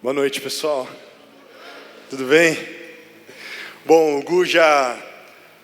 Boa noite, pessoal. Tudo bem? Bom, o Gu já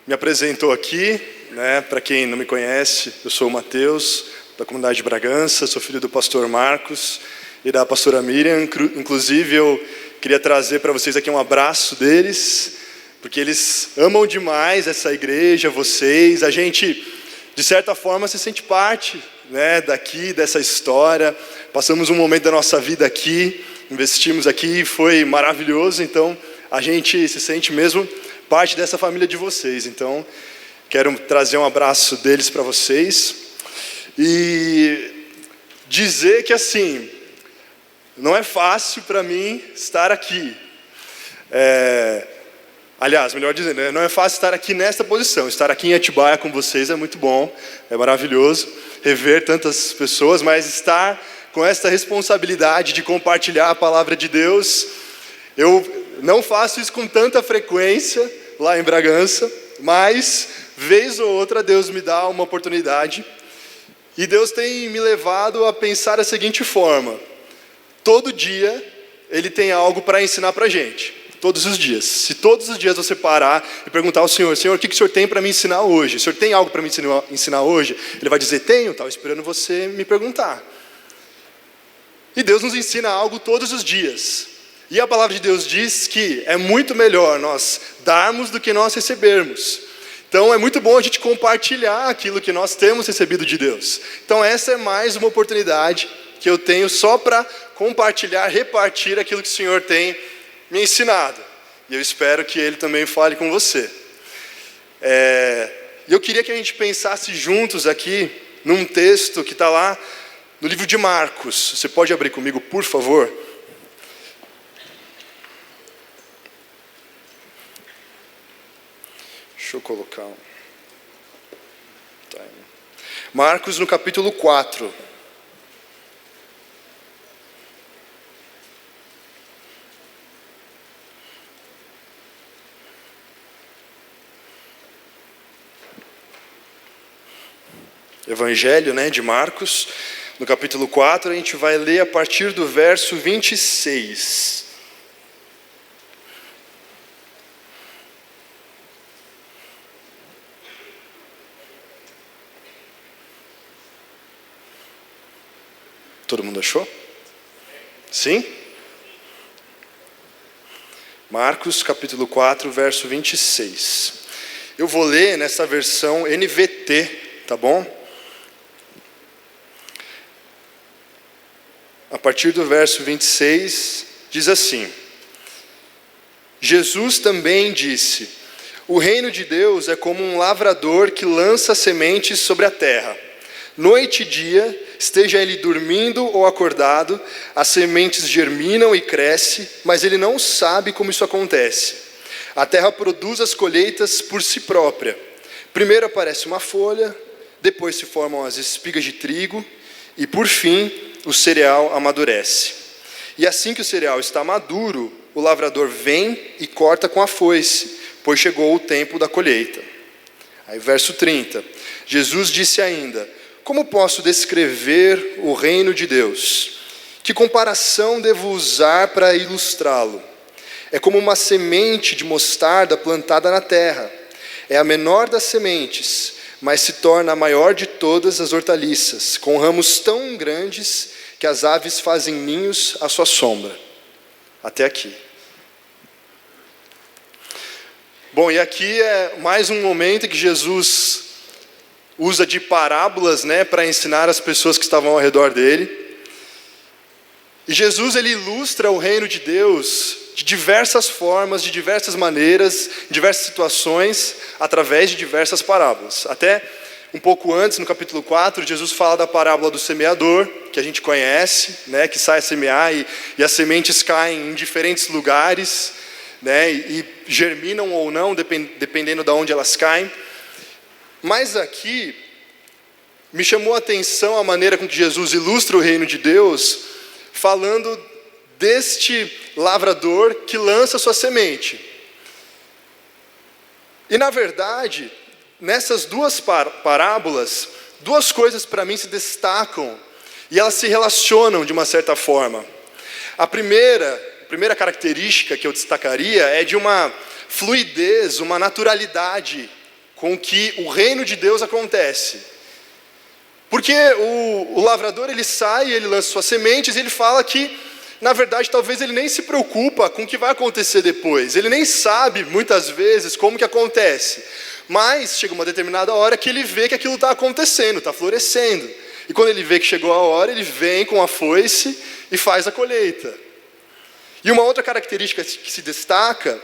me apresentou aqui, né? Para quem não me conhece, eu sou o Matheus, da comunidade de Bragança, sou filho do pastor Marcos e da pastora Miriam. Inclusive, eu queria trazer para vocês aqui um abraço deles, porque eles amam demais essa igreja, vocês. A gente, de certa forma, se sente parte, né, daqui, dessa história. Passamos um momento da nossa vida aqui, investimos aqui, foi maravilhoso. Então, a gente se sente mesmo parte dessa família de vocês. Então, quero trazer um abraço deles para vocês. E dizer que, assim, não é fácil para mim estar aqui. Aliás, melhor dizendo, né? Não é fácil estar aqui nesta posição. Estar aqui em Atibaia com vocês é muito bom, é maravilhoso rever tantas pessoas, mas estar com esta responsabilidade de compartilhar a palavra de Deus, eu não faço isso com tanta frequência lá em Bragança, mas vez ou outra Deus me dá uma oportunidade, e Deus tem me levado a pensar da seguinte forma: todo dia Ele tem algo para ensinar para a gente. Todos os dias. Se todos os dias você parar e perguntar ao Senhor, Senhor, o que o Senhor tem para me ensinar hoje? O Senhor tem algo para me ensinar hoje? Ele vai dizer, tenho, estava esperando você me perguntar. E Deus nos ensina algo todos os dias. E a palavra de Deus diz que é muito melhor nós darmos do que nós recebermos. Então é muito bom a gente compartilhar aquilo que nós temos recebido de Deus. Então essa é mais uma oportunidade que eu tenho só para compartilhar, repartir aquilo que o Senhor tem me ensinado, e eu espero que Ele também fale com você. Eu queria que a gente pensasse juntos aqui, num texto que está lá no livro de Marcos. Você pode abrir comigo, por favor? Deixa eu colocar Marcos no capítulo 4. Evangelho, né, de Marcos, no capítulo 4, a gente vai ler a partir do verso 26. Todo mundo achou? Sim? Marcos, capítulo 4, verso 26. Eu vou ler nessa versão NVT, tá bom? A partir do verso 26, diz assim: Jesus também disse: o reino de Deus é como um lavrador que lança sementes sobre a terra. Noite e dia, esteja ele dormindo ou acordado, as sementes germinam e crescem, mas ele não sabe como isso acontece. A terra produz as colheitas por si própria. Primeiro aparece uma folha, depois se formam as espigas de trigo, e por fim o cereal amadurece. E assim que o cereal está maduro, o lavrador vem e corta com a foice, pois chegou o tempo da colheita. Aí verso 30, Jesus disse ainda: como posso descrever o reino de Deus? Que comparação devo usar para ilustrá-lo? É como uma semente de mostarda plantada na terra. É a menor das sementes, mas se torna a maior de todas as hortaliças, com ramos tão grandes que as aves fazem ninhos à sua sombra. Até aqui. Bom, e aqui é mais um momento que Jesus usa de parábolas, né, para ensinar as pessoas que estavam ao redor dele. E Jesus, ele ilustra o reino de Deus de diversas formas, de diversas maneiras, em diversas situações, através de diversas parábolas. Até um pouco antes, no capítulo 4, Jesus fala da parábola do semeador, que a gente conhece, né, que sai a semear e as sementes caem em diferentes lugares, né, e germinam ou não, dependendo de onde elas caem. Mas aqui, me chamou a atenção a maneira com que Jesus ilustra o reino de Deus, falando deste lavrador que lança sua semente. E na verdade, nessas duas parábolas, duas coisas para mim se destacam, e elas se relacionam de uma certa forma. A primeira característica que eu destacaria é de uma fluidez, uma naturalidade com que o reino de Deus acontece. Porque o lavrador, ele sai, ele lança suas sementes, e ele fala que, na verdade, talvez ele nem se preocupa com o que vai acontecer depois. Ele nem sabe, muitas vezes, como que acontece. Mas chega uma determinada hora que ele vê que aquilo está acontecendo, está florescendo. E quando ele vê que chegou a hora, ele vem com a foice e faz a colheita. E uma outra característica que se destaca,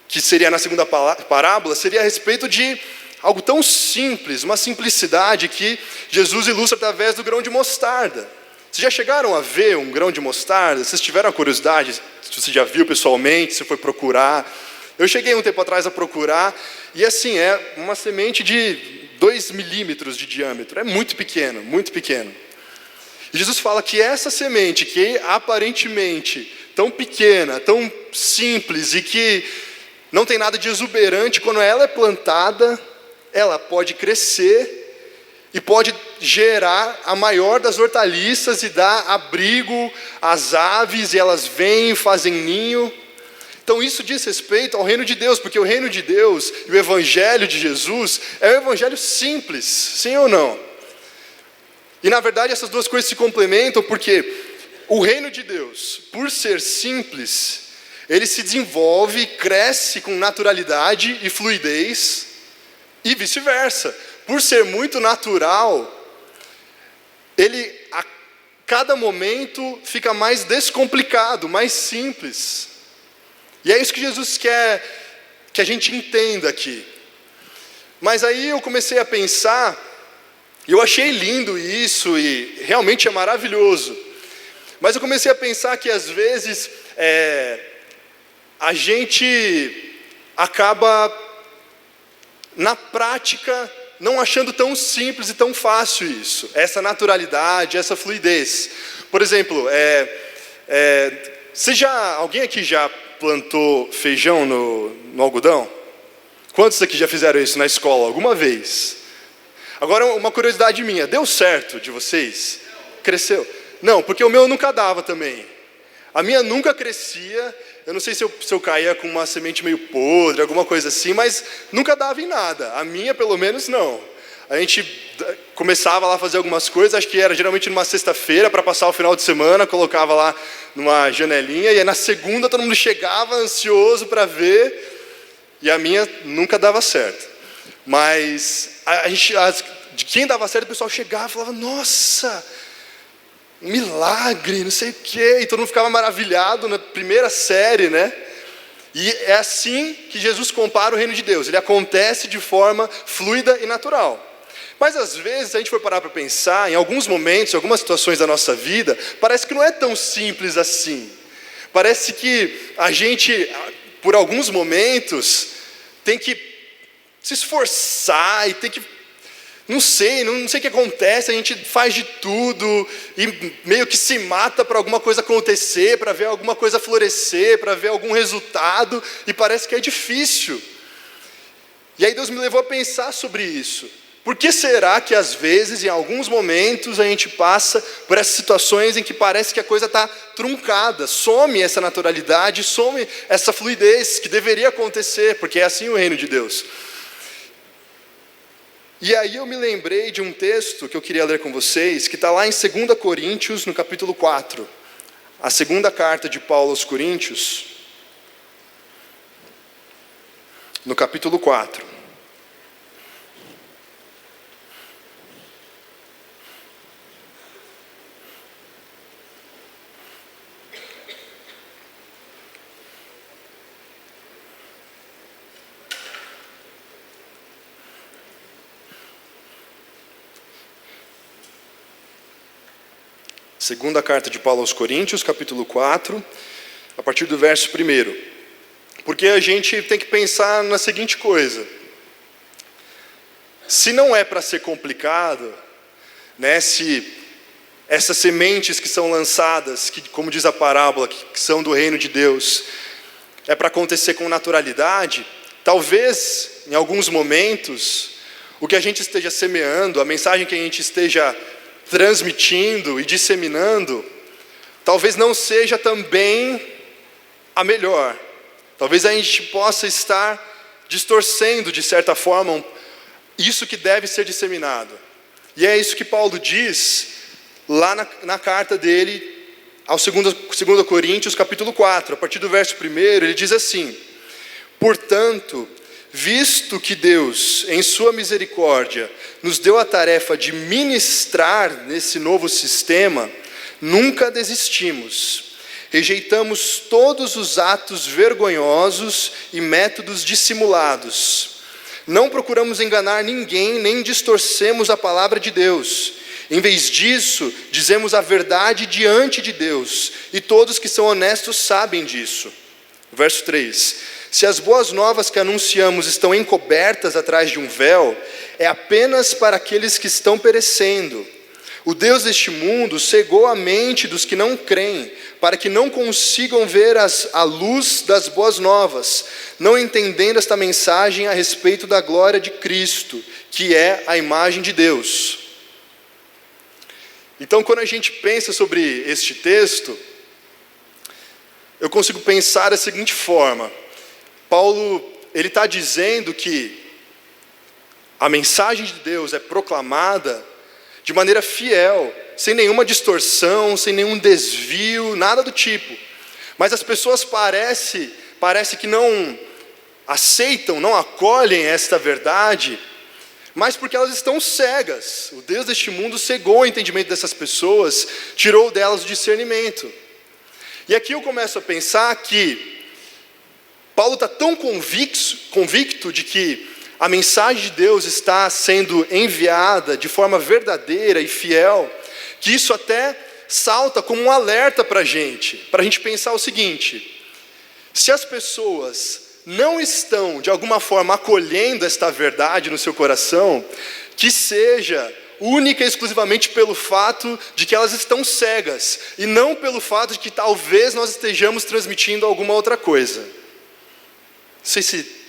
que seria na segunda parábola, seria a respeito de algo tão simples, uma simplicidade que Jesus ilustra através do grão de mostarda. Vocês já chegaram a ver um grão de mostarda? Vocês tiveram a curiosidade, se você já viu pessoalmente, se foi procurar? Eu cheguei um tempo atrás a procurar, e assim, é uma semente de 2 milímetros de diâmetro, é muito pequeno, muito pequeno. E Jesus fala que essa semente, que aparentemente tão pequena, tão simples, e que não tem nada de exuberante, quando ela é plantada, ela pode crescer, e pode gerar a maior das hortaliças, e dar abrigo às aves, e elas vêm, fazem ninho. Então isso diz respeito ao reino de Deus, porque o reino de Deus e o evangelho de Jesus é um evangelho simples, sim ou não? E na verdade essas duas coisas se complementam, porque o reino de Deus, por ser simples, ele se desenvolve, cresce com naturalidade e fluidez, e vice-versa. Por ser muito natural, ele a cada momento fica mais descomplicado, mais simples. E é isso que Jesus quer que a gente entenda aqui. Mas aí eu comecei a pensar, e eu achei lindo isso, e realmente é maravilhoso. Mas eu comecei a pensar que às vezes a gente acaba, na prática, não achando tão simples e tão fácil isso. Essa naturalidade, essa fluidez. Por exemplo, alguém aqui já plantou feijão no algodão? Quantos aqui já fizeram isso na escola alguma vez? Agora uma curiosidade minha, deu certo de vocês? Cresceu? Não, porque o meu nunca dava também. A minha nunca crescia, eu não sei se eu caía com uma semente meio podre, alguma coisa assim, mas nunca dava em nada. A minha, pelo menos, não. A gente começava lá a fazer algumas coisas, acho que era geralmente numa sexta-feira, para passar o final de semana, colocava lá numa janelinha, e aí na segunda todo mundo chegava ansioso para ver, e a minha nunca dava certo. Mas de quem dava certo, o pessoal chegava e falava, nossa, um milagre, não sei o quê, e todo mundo ficava maravilhado na primeira série, né? E é assim que Jesus compara o reino de Deus, ele acontece de forma fluida e natural. Mas às vezes, se a gente for parar para pensar, em alguns momentos, em algumas situações da nossa vida, parece que não é tão simples assim. Parece que a gente, por alguns momentos, tem que se esforçar e tem que, não sei o que acontece, a gente faz de tudo e meio que se mata para alguma coisa acontecer, para ver alguma coisa florescer, para ver algum resultado, e parece que é difícil. E aí Deus me levou a pensar sobre isso. Por que será que às vezes, em alguns momentos, a gente passa por essas situações em que parece que a coisa está truncada, some essa naturalidade, some essa fluidez que deveria acontecer, porque é assim o reino de Deus. E aí eu me lembrei de um texto que eu queria ler com vocês, que está lá em 2 Coríntios, no capítulo 4. A segunda carta de Paulo aos Coríntios, no capítulo 4. Segunda carta de Paulo aos Coríntios, capítulo 4, a partir do verso 1. Porque a gente tem que pensar na seguinte coisa. Se não é para ser complicado, né, se essas sementes que são lançadas, que, como diz a parábola, que são do reino de Deus, é para acontecer com naturalidade, talvez, em alguns momentos, o que a gente esteja semeando, a mensagem que a gente esteja transmitindo e disseminando, talvez não seja também a melhor. Talvez a gente possa estar distorcendo, de certa forma, isso que deve ser disseminado. E é isso que Paulo diz lá na carta dele, ao 2 Coríntios, capítulo 4. A partir do verso 1, ele diz assim: portanto, visto que Deus, em sua misericórdia, nos deu a tarefa de ministrar nesse novo sistema, nunca desistimos. Rejeitamos todos os atos vergonhosos e métodos dissimulados. Não procuramos enganar ninguém, nem distorcemos a palavra de Deus. Em vez disso, dizemos a verdade diante de Deus, e todos que são honestos sabem disso. Verso 3. Se as boas novas que anunciamos estão encobertas atrás de um véu, é apenas para aqueles que estão perecendo. O Deus deste mundo cegou a mente dos que não creem, para que não consigam ver a luz das boas novas, não entendendo esta mensagem a respeito da glória de Cristo, que é a imagem de Deus. Então, quando a gente pensa sobre este texto, eu consigo pensar da seguinte forma: Paulo, ele está dizendo que a mensagem de Deus é proclamada de maneira fiel, sem nenhuma distorção, sem nenhum desvio, nada do tipo. Mas as pessoas parece que não aceitam, não acolhem esta verdade, mas porque elas estão cegas. O Deus deste mundo cegou o entendimento dessas pessoas, tirou delas o discernimento. E aqui eu começo a pensar que Paulo está tão convicto de que a mensagem de Deus está sendo enviada de forma verdadeira e fiel, que isso até salta como um alerta para a gente pensar o seguinte: se as pessoas não estão de alguma forma acolhendo esta verdade no seu coração, que seja única e exclusivamente pelo fato de que elas estão cegas, e não pelo fato de que talvez nós estejamos transmitindo alguma outra coisa. Não sei se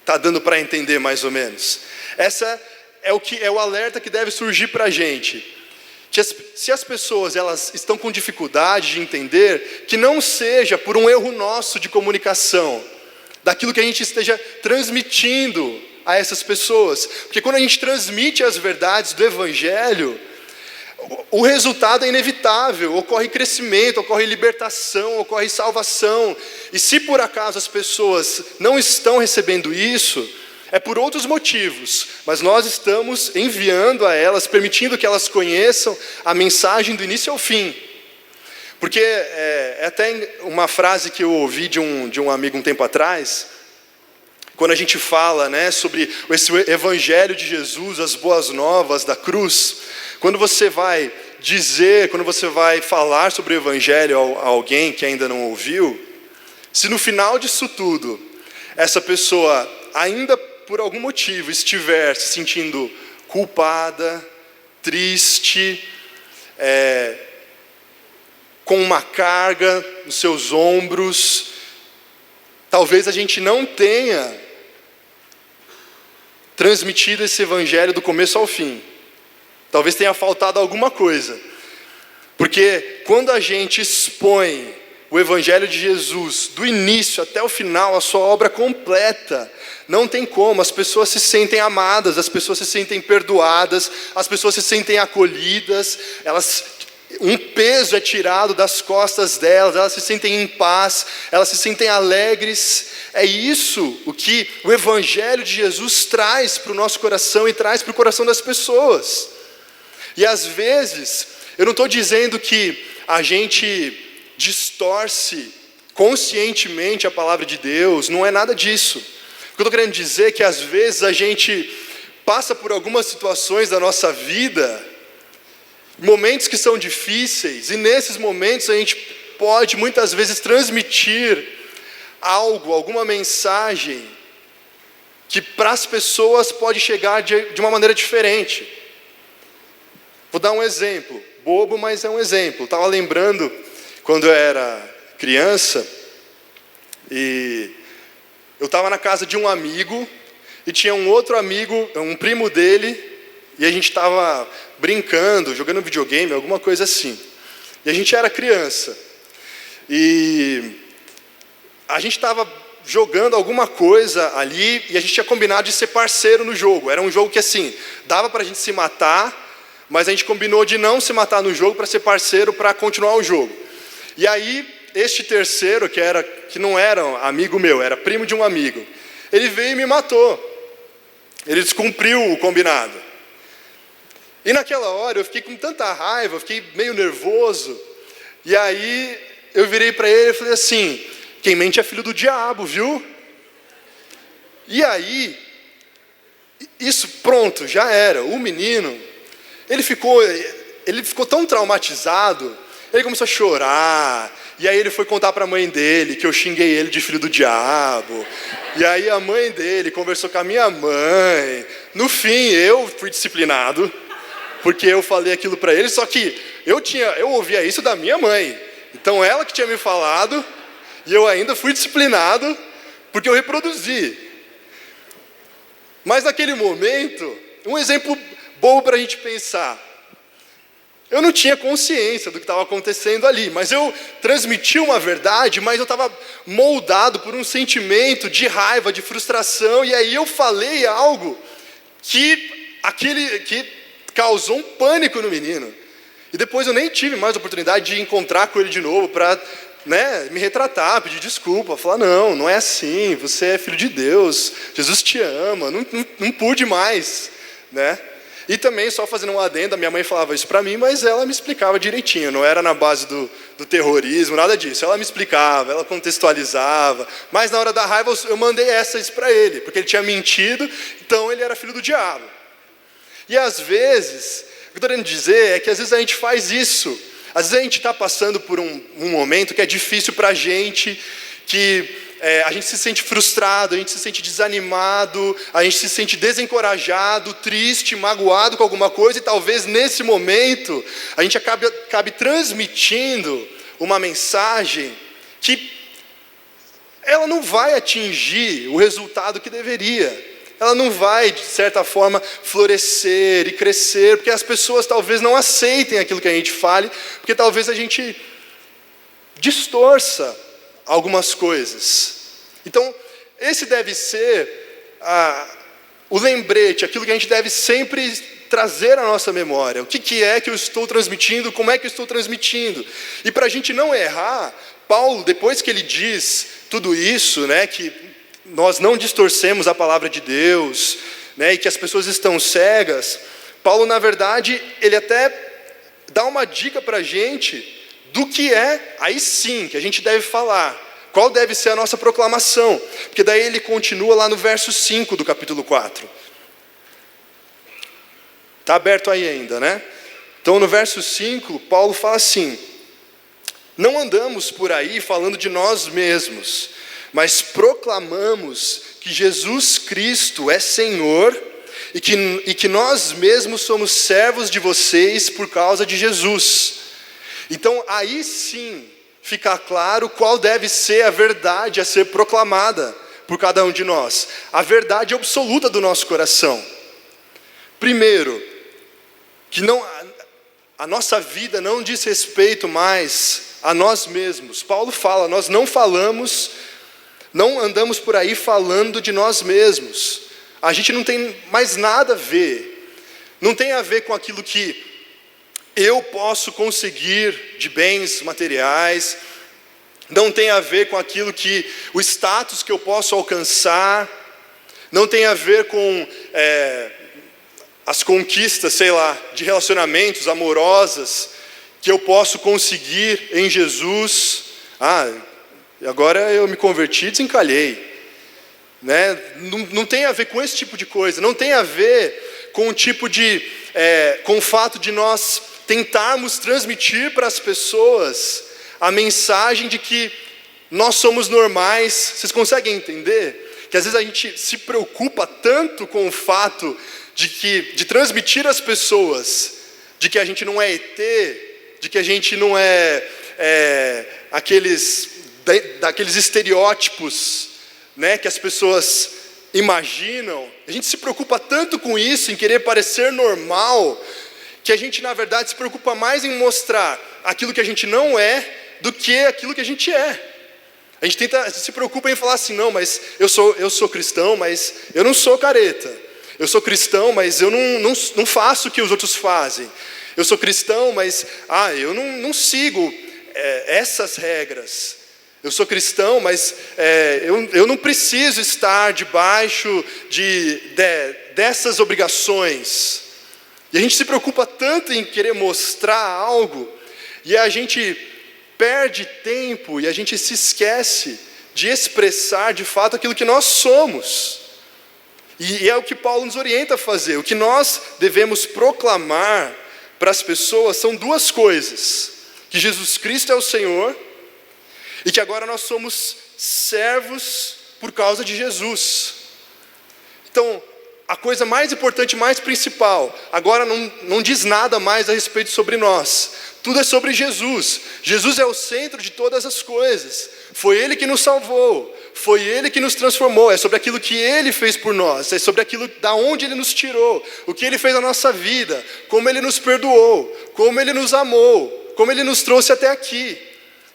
está dando para entender mais ou menos. Essa é o alerta que deve surgir para a gente. Que se as pessoas elas estão com dificuldade de entender, que não seja por um erro nosso de comunicação, daquilo que a gente esteja transmitindo a essas pessoas. Porque quando a gente transmite as verdades do Evangelho, o resultado é inevitável, ocorre crescimento, ocorre libertação, ocorre salvação. E se por acaso as pessoas não estão recebendo isso, é por outros motivos, mas nós estamos enviando a elas, permitindo que elas conheçam a mensagem do início ao fim. Porque é até uma frase que eu ouvi de um amigo um tempo atrás, quando a gente fala, sobre esse Evangelho de Jesus, as boas novas da cruz. Quando você vai falar sobre o Evangelho a alguém que ainda não ouviu, se no final disso tudo, essa pessoa ainda por algum motivo estiver se sentindo culpada, triste, com uma carga nos seus ombros, talvez a gente não tenha transmitido esse Evangelho do começo ao fim. Talvez tenha faltado alguma coisa. Porque quando a gente expõe o Evangelho de Jesus, do início até o final, a sua obra completa, não tem como, as pessoas se sentem amadas, as pessoas se sentem perdoadas, as pessoas se sentem acolhidas, um peso é tirado das costas delas, elas se sentem em paz, elas se sentem alegres. É isso o que o Evangelho de Jesus traz para o nosso coração e traz para o coração das pessoas. E às vezes, eu não estou dizendo que a gente distorce conscientemente a palavra de Deus, não é nada disso. O que eu estou querendo dizer é que às vezes a gente passa por algumas situações da nossa vida, momentos que são difíceis, e nesses momentos a gente pode muitas vezes transmitir alguma mensagem que para as pessoas pode chegar de uma maneira diferente. Vou dar um exemplo, bobo, mas é um exemplo. Estava lembrando quando eu era criança, e eu estava na casa de um amigo, e tinha um outro amigo, um primo dele, e a gente estava brincando, jogando videogame, alguma coisa assim. E a gente era criança. E a gente estava jogando alguma coisa ali e a gente tinha combinado de ser parceiro no jogo. Era um jogo que assim, dava para a gente se matar, mas a gente combinou de não se matar no jogo para ser parceiro para continuar o jogo. E aí, este terceiro, que não era amigo meu, era primo de um amigo, ele veio e me matou. Ele descumpriu o combinado. E naquela hora eu fiquei com tanta raiva, eu fiquei meio nervoso. E aí eu virei para ele e falei assim: quem mente é filho do diabo, viu? E aí, isso pronto, já era. O menino, ele ficou tão traumatizado, ele começou a chorar. E aí ele foi contar para a mãe dele que eu xinguei ele de filho do diabo. E aí a mãe dele conversou com a minha mãe. No fim, eu fui disciplinado, porque eu falei aquilo para ele, só que eu ouvia isso da minha mãe. Então ela que tinha me falado, e eu ainda fui disciplinado, porque eu reproduzi. Mas naquele momento, um exemplo bobo para a gente pensar. Eu não tinha consciência do que estava acontecendo ali, mas eu transmiti uma verdade, mas eu estava moldado por um sentimento de raiva, de frustração, e aí eu falei algo que causou um pânico no menino. E depois eu nem tive mais a oportunidade de encontrar com ele de novo para me retratar, pedir desculpa, falar: não é assim, você é filho de Deus, Jesus te ama, não pude mais, né? E também, só fazendo um adendo, a minha mãe falava isso para mim, mas ela me explicava direitinho, não era na base do terrorismo, nada disso. Ela me explicava, ela contextualizava, mas na hora da raiva eu mandei essas para ele, porque ele tinha mentido, então ele era filho do diabo. E às vezes, o que eu estou querendo dizer é que às vezes a gente faz isso. Às vezes a gente está passando por um momento que é difícil para a gente, que a gente se sente frustrado, a gente se sente desanimado, a gente se sente desencorajado, triste, magoado com alguma coisa, e talvez nesse momento a gente acabe transmitindo uma mensagem que ela não vai atingir o resultado que deveria. Ela não vai, de certa forma, florescer e crescer, porque as pessoas talvez não aceitem aquilo que a gente fale, porque talvez a gente distorça algumas coisas. Então, esse deve ser o lembrete, aquilo que a gente deve sempre trazer à nossa memória. O que é que eu estou transmitindo, como é que eu estou transmitindo. E para a gente não errar, Paulo, depois que ele diz tudo isso, que nós não distorcemos a palavra de Deus, e que as pessoas estão cegas, Paulo, na verdade, ele até dá uma dica para a gente do que é, aí sim, que a gente deve falar. Qual deve ser a nossa proclamação? Porque daí ele continua lá no verso 5 do capítulo 4. Está aberto aí ainda, né? Então no verso 5, Paulo fala assim: não andamos por aí falando de nós mesmos, mas proclamamos que Jesus Cristo é Senhor e que nós mesmos somos servos de vocês por causa de Jesus. Então aí sim fica claro qual deve ser a verdade a ser proclamada por cada um de nós. A verdade absoluta do nosso coração. Primeiro, que a nossa vida não diz respeito mais a nós mesmos. Paulo fala, nós não andamos por aí falando de nós mesmos. A gente não tem mais nada a ver. Não tem a ver com aquilo que eu posso conseguir de bens materiais, não tem a ver com aquilo que, o status que eu posso alcançar, não tem a ver com as conquistas, de relacionamentos amorosas que eu posso conseguir em Jesus. Agora eu me converti e desencalhei. Não tem a ver com esse tipo de coisa, não tem a ver com com o fato de nós tentarmos transmitir para as pessoas a mensagem de que nós somos normais. Vocês conseguem entender? Que às vezes a gente se preocupa tanto com o fato de transmitir às pessoas de que a gente não é ET, de que a gente não é daqueles estereótipos, que as pessoas imaginam. A gente se preocupa tanto com isso, em querer parecer normal, que a gente, na verdade, se preocupa mais em mostrar aquilo que a gente não é do que aquilo que a gente é. A gente se preocupa em falar assim, não, mas eu sou cristão, mas eu não sou careta. Eu sou cristão, mas eu não faço o que os outros fazem. Eu sou cristão, mas eu não sigo essas regras. Eu sou cristão, mas eu não preciso estar debaixo dessas obrigações. E a gente se preocupa tanto em querer mostrar algo, e a gente perde tempo, e a gente se esquece de expressar de fato aquilo que nós somos. E é o que Paulo nos orienta a fazer. O que nós devemos proclamar para as pessoas são duas coisas: que Jesus Cristo é o Senhor, e que agora nós somos servos por causa de Jesus. Então, a coisa mais importante, mais principal, agora não diz nada mais a respeito sobre nós. Tudo é sobre Jesus. Jesus é o centro de todas as coisas. Foi Ele que nos salvou. Foi Ele que nos transformou. É sobre aquilo que Ele fez por nós. É sobre aquilo da onde Ele nos tirou. O que Ele fez na nossa vida. Como Ele nos perdoou. Como Ele nos amou. Como Ele nos trouxe até aqui.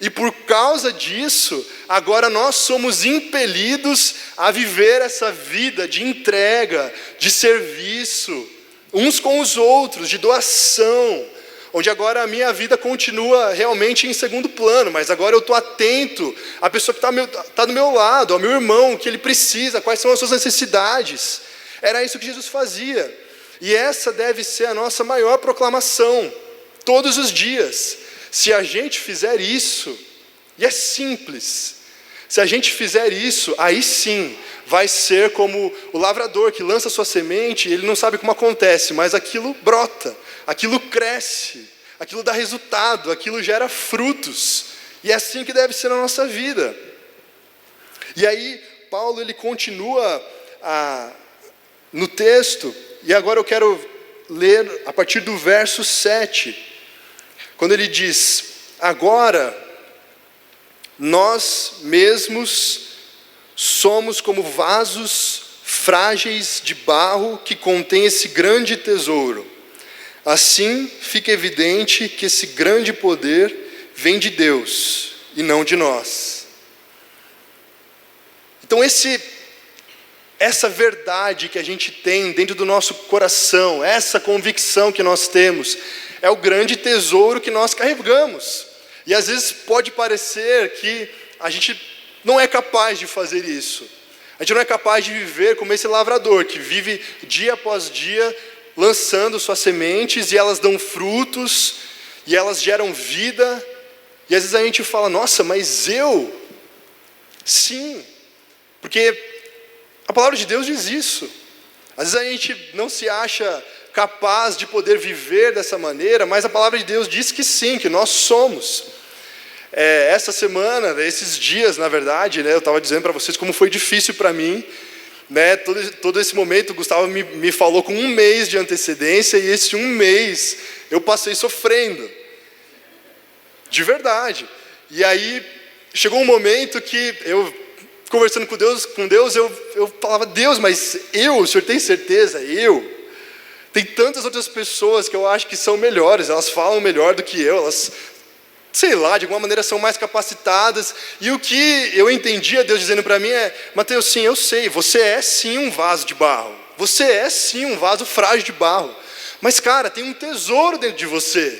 E por causa disso, agora nós somos impelidos a viver essa vida de entrega, de serviço, uns com os outros, de doação, onde agora a minha vida continua realmente em segundo plano, mas agora eu estou atento à pessoa que está do meu lado, ao meu irmão, o que ele precisa, quais são as suas necessidades. Era isso que Jesus fazia, e essa deve ser a nossa maior proclamação, todos os dias. Se a gente fizer isso, e é simples, se a gente fizer isso, aí sim, vai ser como o lavrador que lança sua semente, ele não sabe como acontece, mas aquilo brota, aquilo cresce, aquilo dá resultado, aquilo gera frutos, e é assim que deve ser na nossa vida. E aí, Paulo ele continua no texto, e agora eu quero ler a partir do verso 7, quando ele diz: agora nós mesmos somos como vasos frágeis de barro que contém esse grande tesouro. Assim fica evidente que esse grande poder vem de Deus e não de nós. Então essa verdade que a gente tem dentro do nosso coração, essa convicção que nós temos, é o grande tesouro que nós carregamos. E às vezes pode parecer que a gente não é capaz de fazer isso. A gente não é capaz de viver como esse lavrador, que vive dia após dia lançando suas sementes, e elas dão frutos, e elas geram vida. E às vezes a gente fala, nossa, mas eu? Sim, porque a palavra de Deus diz isso. Às vezes a gente não se acha capaz de poder viver dessa maneira, mas a palavra de Deus diz que sim, que nós somos. Essa semana, esses dias, na verdade, eu estava dizendo para vocês como foi difícil para mim, todo esse momento. O Gustavo me falou com 1 mês de antecedência, e esse 1 mês eu passei sofrendo, de verdade. E aí chegou um momento que eu, conversando com Deus, eu falava, Deus, mas o Senhor tem certeza? Tem tantas outras pessoas que eu acho que são melhores, elas falam melhor do que eu, elas, sei lá, de alguma maneira são mais capacitadas. E o que eu entendia Deus dizendo para mim é: Mateus, sim, eu sei, você é sim um vaso de barro, você é sim um vaso frágil de barro, mas cara, tem um tesouro dentro de você,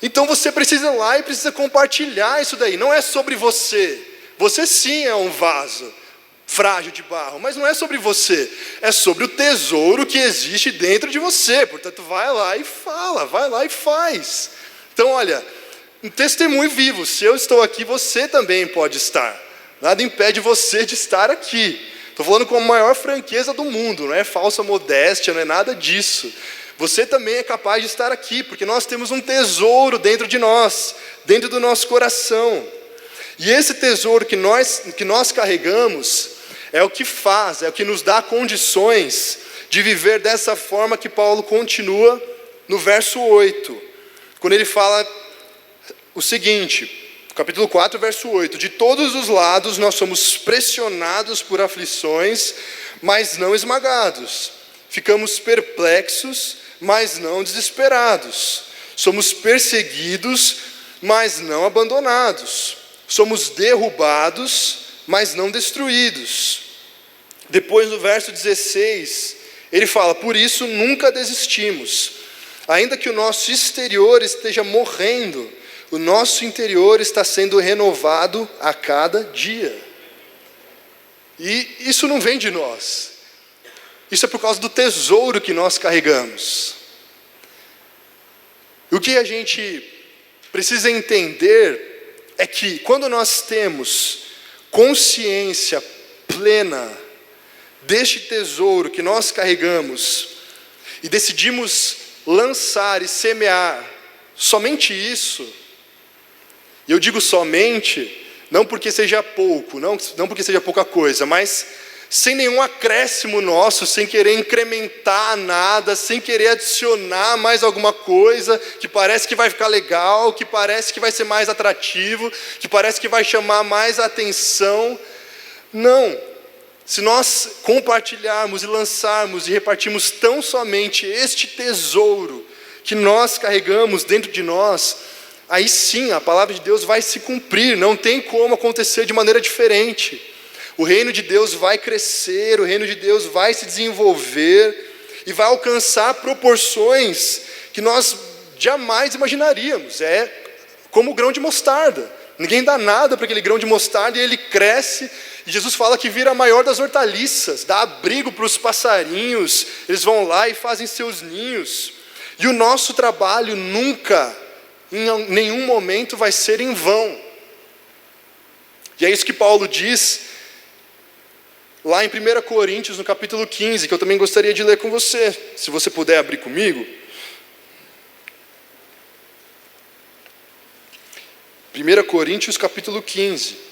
então você precisa ir lá e precisa compartilhar isso daí. Não é sobre você, você sim é um vaso frágil de barro, mas não é sobre você, é sobre o tesouro que existe dentro de você. Portanto, vai lá e fala, vai lá e faz. Então, olha, um testemunho vivo. Se eu estou aqui, você também pode estar. Nada impede você de estar aqui. Estou falando com a maior franqueza do mundo, não é falsa modéstia, não é nada disso. Você também é capaz de estar aqui, porque nós temos um tesouro dentro de nós, dentro do nosso coração. E esse tesouro que nós carregamos é o que faz, é o que nos dá condições de viver dessa forma que Paulo continua no verso 8, quando ele fala o seguinte, capítulo 4, verso 8: de todos os lados nós somos pressionados por aflições, mas não esmagados, ficamos perplexos, mas não desesperados. Somos perseguidos, mas não abandonados. Somos derrubados, mas não destruídos. Depois, no verso 16, ele fala: por isso nunca desistimos. Ainda que o nosso exterior esteja morrendo, o nosso interior está sendo renovado a cada dia. E isso não vem de nós. Isso é por causa do tesouro que nós carregamos. O que a gente precisa entender é que quando nós temos consciência plena deste tesouro que nós carregamos e decidimos lançar e semear somente isso, e eu digo somente, não porque seja pouco, não porque seja pouca coisa, mas sem nenhum acréscimo nosso, sem querer incrementar nada, sem querer adicionar mais alguma coisa que parece que vai ficar legal, que parece que vai ser mais atrativo, que parece que vai chamar mais atenção. Não. Se nós compartilharmos e lançarmos e repartirmos tão somente este tesouro que nós carregamos dentro de nós, aí sim a palavra de Deus vai se cumprir, não tem como acontecer de maneira diferente. O reino de Deus vai crescer, o reino de Deus vai se desenvolver e vai alcançar proporções que nós jamais imaginaríamos. É como o grão de mostarda. Ninguém dá nada para aquele grão de mostarda e ele cresce. E Jesus fala que vira a maior das hortaliças, dá abrigo para os passarinhos, eles vão lá e fazem seus ninhos. E o nosso trabalho nunca, em nenhum momento, vai ser em vão. E é isso que Paulo diz lá em 1 Coríntios, no capítulo 15, que eu também gostaria de ler com você, se você puder abrir comigo. 1 Coríntios, capítulo 15.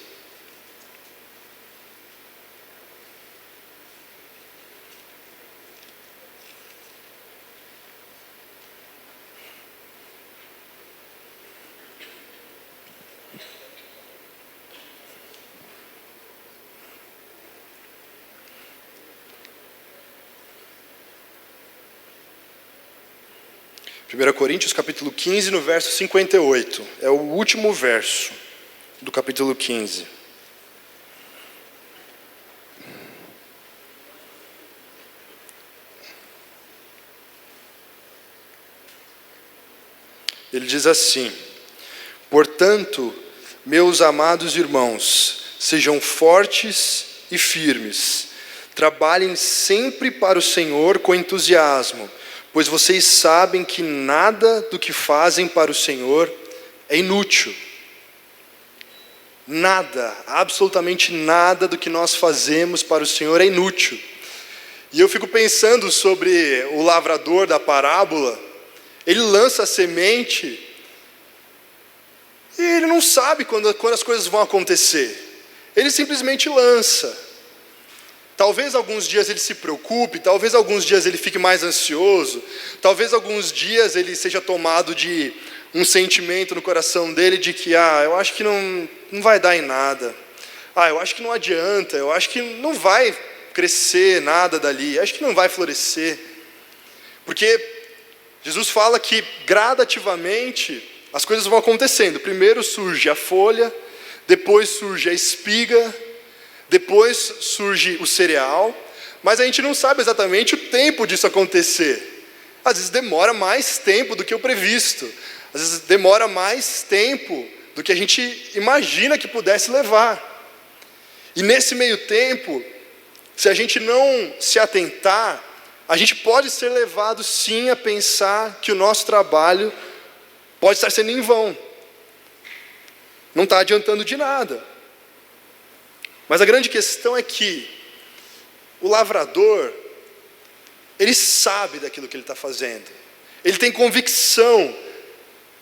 Primeira Coríntios, capítulo 15, no verso 58. É o último verso do capítulo 15. Ele diz assim: portanto, meus amados irmãos, sejam fortes e firmes, trabalhem sempre para o Senhor com entusiasmo, pois vocês sabem que nada do que fazem para o Senhor é inútil. Nada, absolutamente nada do que nós fazemos para o Senhor é inútil. E eu fico pensando sobre o lavrador da parábola. Ele lança a semente e ele não sabe quando as coisas vão acontecer. Ele simplesmente lança. Talvez alguns dias ele se preocupe, talvez alguns dias ele fique mais ansioso, talvez alguns dias ele seja tomado de um sentimento no coração dele de que, eu acho que não vai dar em nada, eu acho que não adianta, eu acho que não vai crescer nada dali, acho que não vai florescer. Porque Jesus fala que gradativamente as coisas vão acontecendo. Primeiro surge a folha, depois surge a espiga, depois surge o cereal, mas a gente não sabe exatamente o tempo disso acontecer. Às vezes demora mais tempo do que o previsto, às vezes demora mais tempo do que a gente imagina que pudesse levar. E nesse meio tempo, se a gente não se atentar, a gente pode ser levado sim a pensar que o nosso trabalho pode estar sendo em vão. Não está adiantando de nada. Mas a grande questão é que o lavrador, ele sabe daquilo que ele está fazendo. Ele tem convicção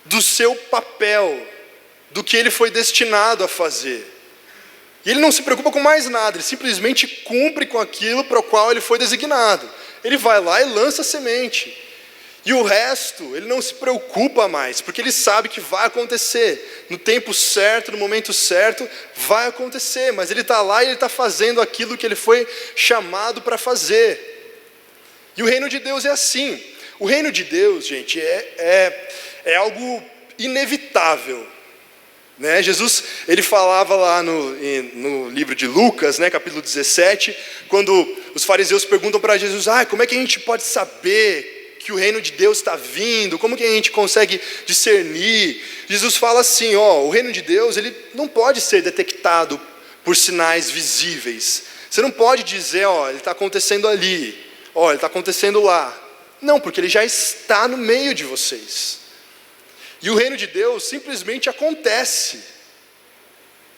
do seu papel, do que ele foi destinado a fazer. E ele não se preocupa com mais nada, ele simplesmente cumpre com aquilo para o qual ele foi designado. Ele vai lá e lança a semente. E o resto, ele não se preocupa mais, porque ele sabe que vai acontecer. No tempo certo, no momento certo, vai acontecer. Mas ele está lá e ele está fazendo aquilo que ele foi chamado para fazer. E o reino de Deus é assim. O reino de Deus, gente, é algo inevitável, né? Jesus, ele falava lá no livro de Lucas, né, capítulo 17, quando os fariseus perguntam para Jesus, como é que a gente pode saber que o reino de Deus está vindo? Como que a gente consegue discernir? Jesus fala assim, o reino de Deus, ele não pode ser detectado por sinais visíveis. Você não pode dizer, ele está acontecendo ali, ele está acontecendo lá. Não, porque ele já está no meio de vocês. E o reino de Deus simplesmente acontece.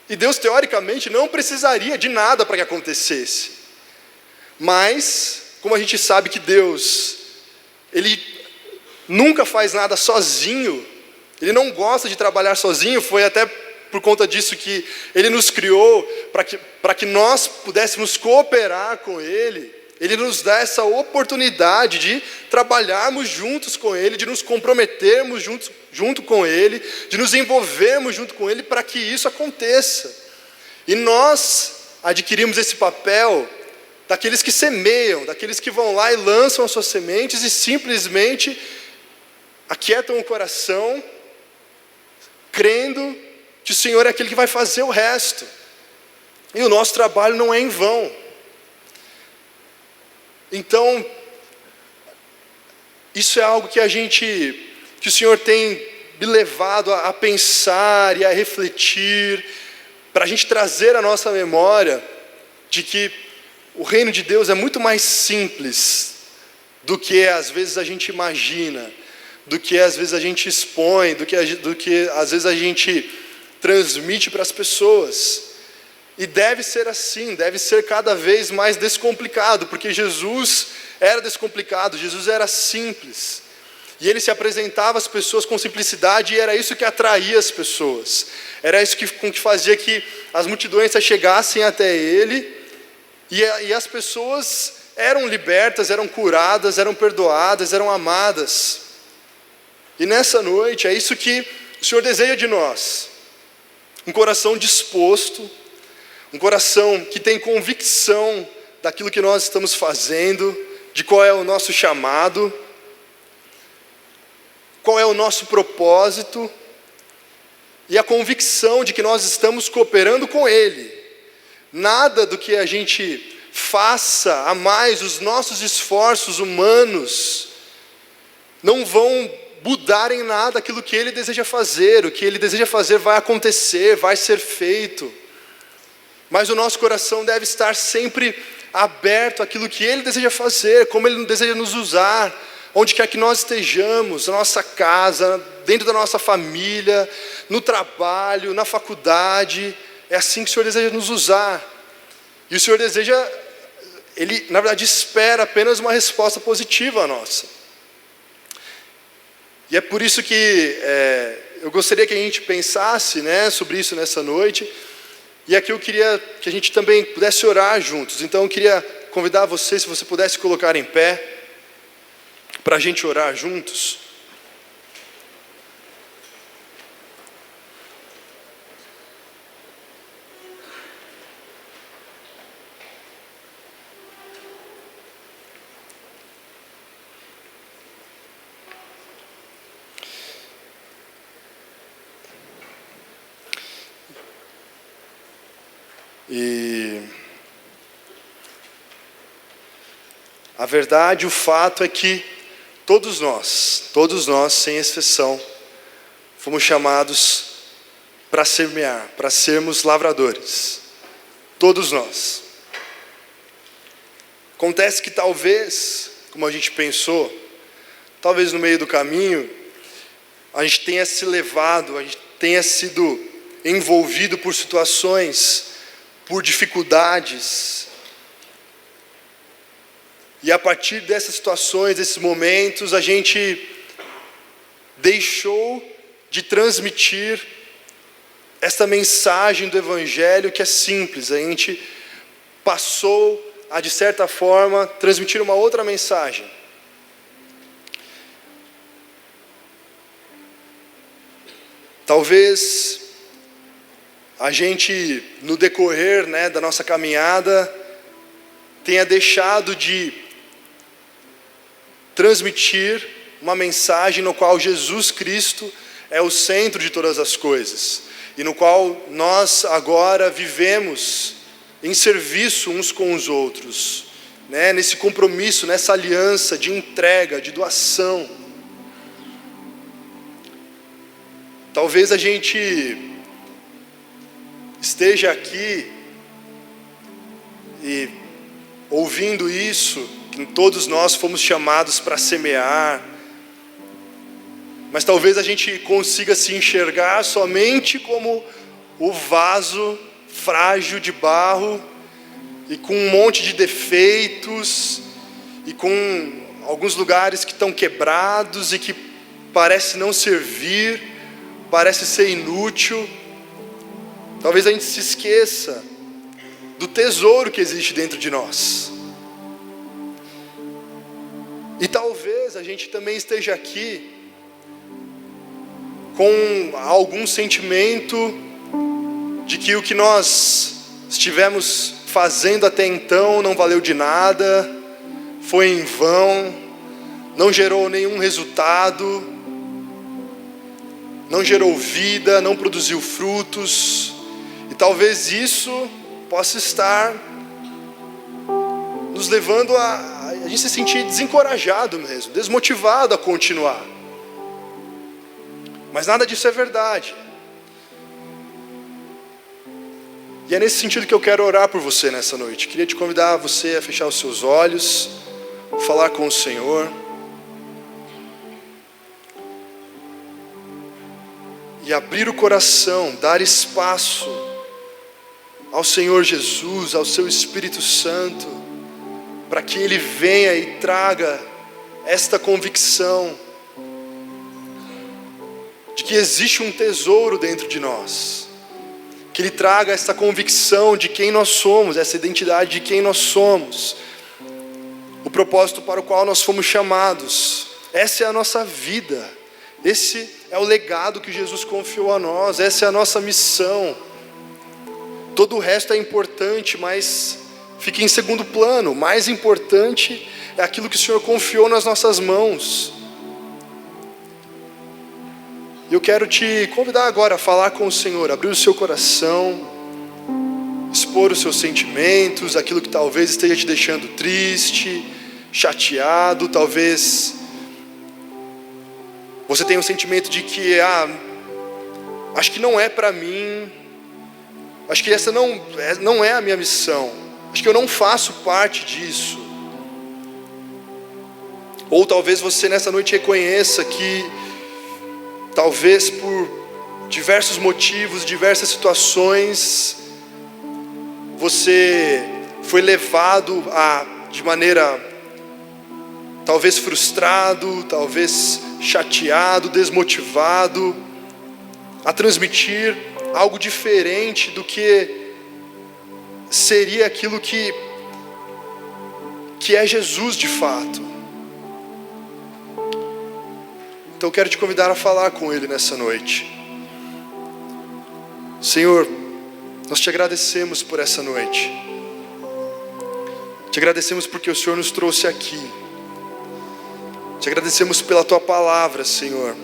E Deus, teoricamente, não precisaria de nada para que acontecesse. Mas, como a gente sabe que Deus, Ele nunca faz nada sozinho, Ele não gosta de trabalhar sozinho, foi até por conta disso que Ele nos criou, para que nós pudéssemos cooperar com Ele. Ele nos dá essa oportunidade de trabalharmos juntos com Ele, de nos comprometermos junto com Ele, de nos envolvermos junto com Ele para que isso aconteça. E nós adquirimos esse papel daqueles que semeiam, daqueles que vão lá e lançam as suas sementes e simplesmente aquietam o coração, crendo que o Senhor é aquele que vai fazer o resto. E o nosso trabalho não é em vão. Então, isso é algo que o Senhor tem me levado a pensar e a refletir, para a gente trazer à nossa memória de que o reino de Deus é muito mais simples do que às vezes a gente imagina, do que às vezes a gente expõe, do que às vezes a gente transmite para as pessoas. E deve ser assim, deve ser cada vez mais descomplicado, porque Jesus era descomplicado, Jesus era simples. E Ele se apresentava às pessoas com simplicidade e era isso que atraía as pessoas. Era isso que fazia que as multidões chegassem até Ele e as pessoas eram libertas, eram curadas, eram perdoadas, eram amadas. E nessa noite é isso que o Senhor deseja de nós. Um coração disposto, um coração que tem convicção daquilo que nós estamos fazendo, de qual é o nosso chamado, qual é o nosso propósito, e a convicção de que nós estamos cooperando com Ele. Nada do que a gente faça a mais, os nossos esforços humanos, não vão mudar em nada aquilo que Ele deseja fazer. O que Ele deseja fazer vai acontecer, vai ser feito. Mas o nosso coração deve estar sempre aberto àquilo que Ele deseja fazer, como Ele deseja nos usar, onde quer que nós estejamos, na nossa casa, dentro da nossa família, no trabalho, na faculdade. É assim que o Senhor deseja nos usar. E o Senhor deseja, Ele na verdade espera apenas uma resposta positiva a nossa. E é por isso que eu gostaria que a gente pensasse, sobre isso nessa noite. E aqui eu queria que a gente também pudesse orar juntos. Então eu queria convidar você, se você pudesse colocar em pé, para a gente orar juntos. E a verdade, o fato é que todos nós, sem exceção, fomos chamados para semear, para sermos lavradores. Todos nós. Acontece que talvez, como a gente pensou, talvez no meio do caminho, a gente tenha se levado, a gente tenha sido envolvido por situações, por dificuldades. E a partir dessas situações, desses momentos, a gente deixou de transmitir esta mensagem do Evangelho que é simples. A gente passou a, de certa forma, transmitir uma outra mensagem. Talvez a gente, no decorrer da nossa caminhada, tenha deixado de transmitir uma mensagem no qual Jesus Cristo é o centro de todas as coisas, e no qual nós agora vivemos em serviço uns com os outros, né? Nesse compromisso, nessa aliança de entrega, de doação. Talvez a gente esteja aqui e ouvindo isso, que todos nós fomos chamados para semear, mas talvez a gente consiga se enxergar somente como o vaso frágil de barro e com um monte de defeitos e com alguns lugares que estão quebrados e que parece não servir, parece ser inútil. Talvez a gente se esqueça do tesouro que existe dentro de nós. E talvez a gente também esteja aqui com algum sentimento de que o que nós estivemos fazendo até então não valeu de nada, foi em vão, não gerou nenhum resultado, não gerou vida, não produziu frutos. E talvez isso possa estar nos levando a gente se sentir desencorajado mesmo, desmotivado a continuar. Mas nada disso é verdade. E é nesse sentido que eu quero orar por você nessa noite. Queria te convidar você a fechar os seus olhos, falar com o Senhor. E abrir o coração, dar espaço ao Senhor Jesus, ao seu Espírito Santo, para que Ele venha e traga esta convicção de que existe um tesouro dentro de nós, que Ele traga essa convicção de quem nós somos, essa identidade de quem nós somos, o propósito para o qual nós fomos chamados. Essa é a nossa vida, esse é o legado que Jesus confiou a nós, essa é a nossa missão. Todo o resto é importante, mas fica em segundo plano. O mais importante é aquilo que o Senhor confiou nas nossas mãos. E eu quero te convidar agora a falar com o Senhor, abrir o seu coração, expor os seus sentimentos, aquilo que talvez esteja te deixando triste, chateado. Talvez você tenha um sentimento de que, acho que não é para mim, acho que essa não é a minha missão, acho que eu não faço parte disso. Ou talvez você nessa noite reconheça que talvez por diversos motivos, diversas situações, você foi levado de maneira talvez frustrado, talvez chateado, desmotivado, a transmitir algo diferente do que seria aquilo que é Jesus de fato. Então eu quero te convidar a falar com Ele nessa noite. Senhor, nós te agradecemos por essa noite. Te agradecemos porque o Senhor nos trouxe aqui. Te agradecemos pela Tua palavra, Senhor.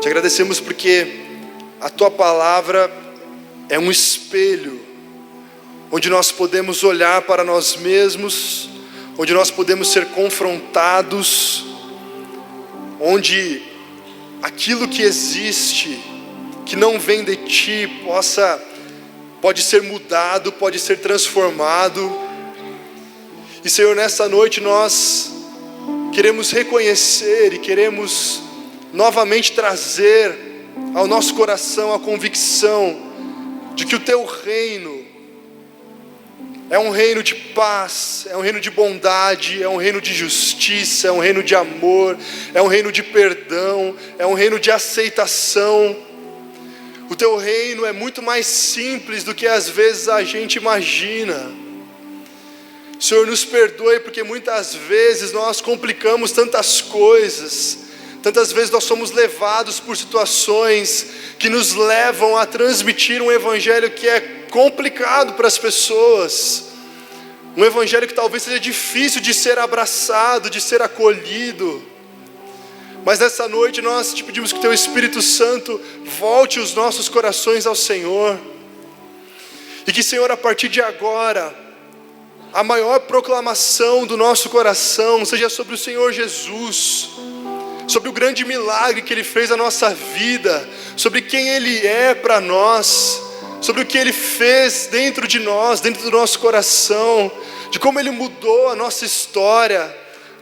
Te agradecemos porque a Tua palavra é um espelho, onde nós podemos olhar para nós mesmos, onde nós podemos ser confrontados, onde aquilo que existe, que não vem de Ti, pode ser mudado, pode ser transformado. E Senhor, nessa noite nós queremos reconhecer e queremos novamente trazer ao nosso coração a convicção de que o Teu reino é um reino de paz, é um reino de bondade, é um reino de justiça, é um reino de amor, é um reino de perdão, é um reino de aceitação. O Teu reino é muito mais simples do que às vezes a gente imagina. Senhor, nos perdoe porque muitas vezes nós complicamos tantas coisas, tantas vezes nós somos levados por situações que nos levam a transmitir um evangelho que é complicado para as pessoas. Um evangelho que talvez seja difícil de ser abraçado, de ser acolhido. Mas nessa noite nós te pedimos que teu Espírito Santo volte os nossos corações ao Senhor. E que, Senhor, a partir de agora, a maior proclamação do nosso coração seja sobre o Senhor Jesus, sobre o grande milagre que Ele fez na nossa vida, sobre quem Ele é para nós, sobre o que Ele fez dentro de nós, dentro do nosso coração, de como Ele mudou a nossa história,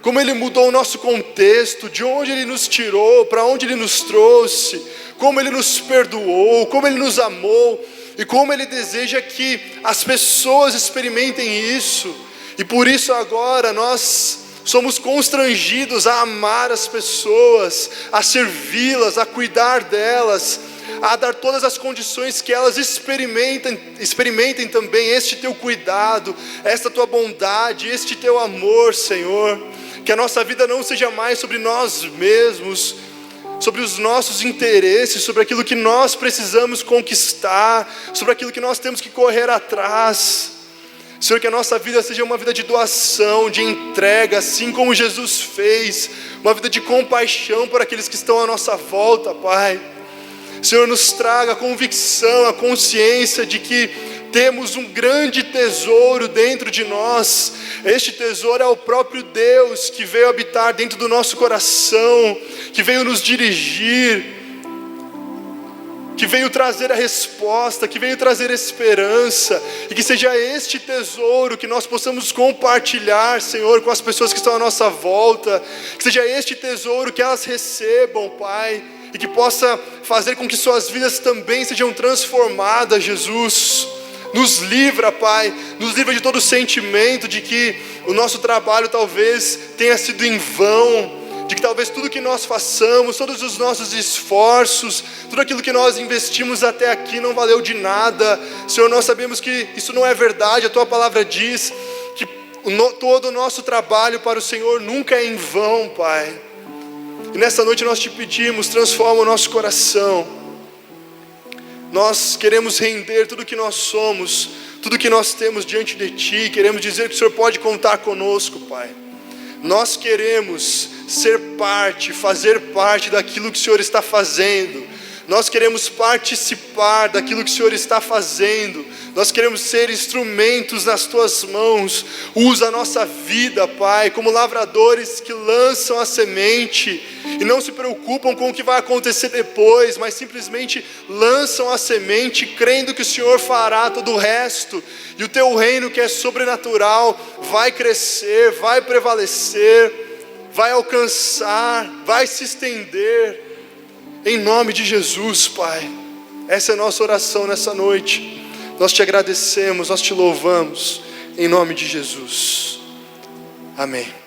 como Ele mudou o nosso contexto, de onde Ele nos tirou, para onde Ele nos trouxe, como Ele nos perdoou, como Ele nos amou, e como Ele deseja que as pessoas experimentem isso. E por isso agora nós somos constrangidos a amar as pessoas, a servi-las, a cuidar delas, a dar todas as condições que elas experimentem também este teu cuidado, esta tua bondade, este teu amor, Senhor. Que a nossa vida não seja mais sobre nós mesmos, sobre os nossos interesses, sobre aquilo que nós precisamos conquistar, sobre aquilo que nós temos que correr atrás. Senhor, que a nossa vida seja uma vida de doação, de entrega, assim como Jesus fez, uma vida de compaixão por aqueles que estão à nossa volta, Pai. Senhor, nos traga a convicção, a consciência de que temos um grande tesouro dentro de nós. Este tesouro é o próprio Deus que veio habitar dentro do nosso coração, que veio nos dirigir, que veio trazer a resposta, que veio trazer esperança, e que seja este tesouro que nós possamos compartilhar, Senhor, com as pessoas que estão à nossa volta, que seja este tesouro que elas recebam, Pai, e que possa fazer com que suas vidas também sejam transformadas, Jesus. Nos livra, Pai, nos livra de todo sentimento de que o nosso trabalho talvez tenha sido em vão, de que talvez tudo que nós façamos, todos os nossos esforços, tudo aquilo que nós investimos até aqui não valeu de nada. Senhor, nós sabemos que isso não é verdade. A Tua palavra diz que todo o nosso trabalho para o Senhor nunca é em vão, Pai. E nessa noite nós te pedimos, transforma o nosso coração. Nós queremos render tudo que nós somos, tudo que nós temos diante de Ti. Queremos dizer que o Senhor pode contar conosco, Pai. Nós queremos ser parte, fazer parte daquilo que o Senhor está fazendo. Nós queremos participar daquilo que o Senhor está fazendo. Nós queremos ser instrumentos nas Tuas mãos. Usa a nossa vida, Pai, como lavradores que lançam a semente e não se preocupam com o que vai acontecer depois, mas simplesmente lançam a semente, crendo que o Senhor fará todo o resto. E o Teu reino, que é sobrenatural, vai crescer, vai prevalecer, vai alcançar, vai se estender. Em nome de Jesus, Pai. Essa é a nossa oração nessa noite. Nós te agradecemos, nós te louvamos. Em nome de Jesus. Amém.